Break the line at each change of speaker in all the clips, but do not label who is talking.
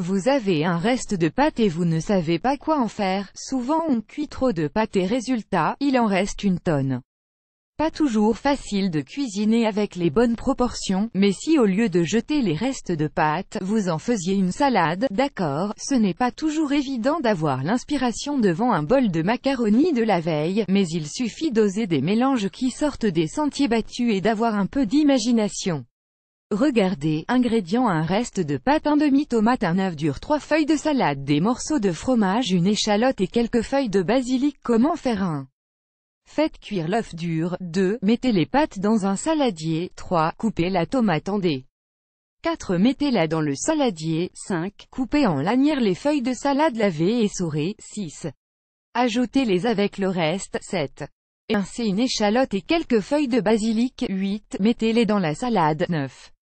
Vous avez un reste de pâtes et vous ne savez pas quoi en faire. Souvent on cuit trop de pâtes et résultat, il en reste une tonne. Pas toujours facile de cuisiner avec les bonnes proportions, mais si au lieu de jeter les restes de pâtes, vous en faisiez une salade, d'accord, ce n'est pas toujours évident d'avoir l'inspiration devant un bol de macaroni de la veille, mais il suffit d'oser des mélanges qui sortent des sentiers battus et d'avoir un peu d'imagination. Regardez, ingrédients: un reste de pâte, un demi-tomate, un œuf dur, 3 feuilles de salade, des morceaux de fromage, une échalote et quelques feuilles de basilic. Comment faire? 1. Faites cuire l'œuf dur. 2. Mettez les pâtes dans un saladier. 3. Coupez la tomate en dés. 4. Mettez-la dans le saladier. 5. Coupez en lanières les feuilles de salade lavées et essorées. 6. Ajoutez-les avec le reste. 7. Émincez une échalote et quelques feuilles de basilic. 8. Mettez-les dans la salade. 9.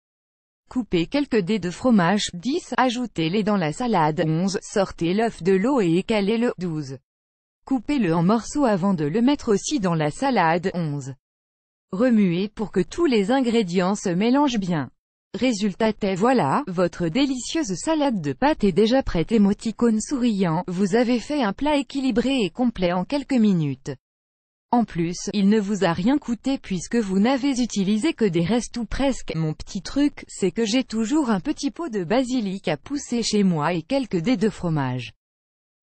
Coupez quelques dés de fromage. 10. Ajoutez-les dans la salade. 11. Sortez l'œuf de l'eau et écalez-le. 12. Coupez-le en morceaux avant de le mettre aussi dans la salade. 11. Remuez pour que tous les ingrédients se mélangent bien. Résultat est: voilà, votre délicieuse salade de pâtes est déjà prête. Émoticône souriant, vous avez fait un plat équilibré et complet en quelques minutes. En plus, il ne vous a rien coûté puisque vous n'avez utilisé que des restes ou presque. Mon petit truc, c'est que j'ai toujours un petit pot de basilic à pousser chez moi et quelques dés de fromage.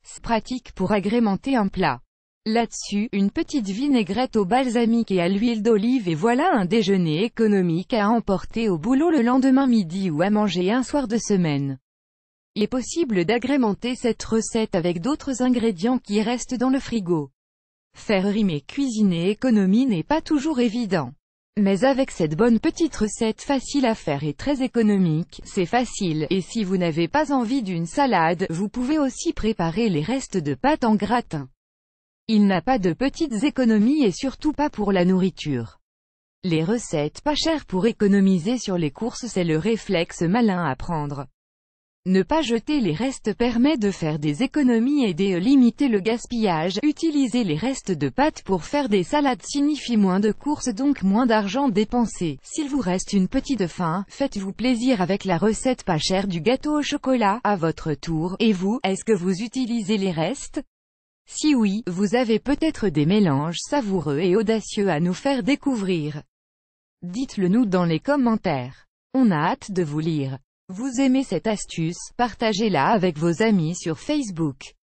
C'est pratique pour agrémenter un plat. Là-dessus, une petite vinaigrette au balsamique et à l'huile d'olive et voilà un déjeuner économique à emporter au boulot le lendemain midi ou à manger un soir de semaine. Il est possible d'agrémenter cette recette avec d'autres ingrédients qui restent dans le frigo. Faire rimer cuisiner économie n'est pas toujours évident. Mais avec cette bonne petite recette facile à faire et très économique, c'est facile, et si vous n'avez pas envie d'une salade, vous pouvez aussi préparer les restes de pâtes en gratin. Il n'a pas de petites économies et surtout pas pour la nourriture. Les recettes pas chères pour économiser sur les courses, c'est le réflexe malin à prendre. Ne pas jeter les restes permet de faire des économies et de limiter le gaspillage. Utiliser les restes de pâtes pour faire des salades signifie moins de courses, donc moins d'argent dépensé. S'il vous reste une petite faim, faites-vous plaisir avec la recette pas chère du gâteau au chocolat. À votre tour, et vous, est-ce que vous utilisez les restes? Si oui, vous avez peut-être des mélanges savoureux et audacieux à nous faire découvrir. Dites-le nous dans les commentaires. On a hâte de vous lire. Vous aimez cette astuce, partagez-la avec vos amis sur Facebook.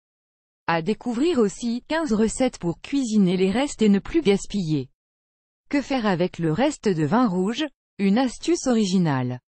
À découvrir aussi, 15 recettes pour cuisiner les restes et ne plus gaspiller. Que faire avec le reste de vin rouge? Une astuce originale.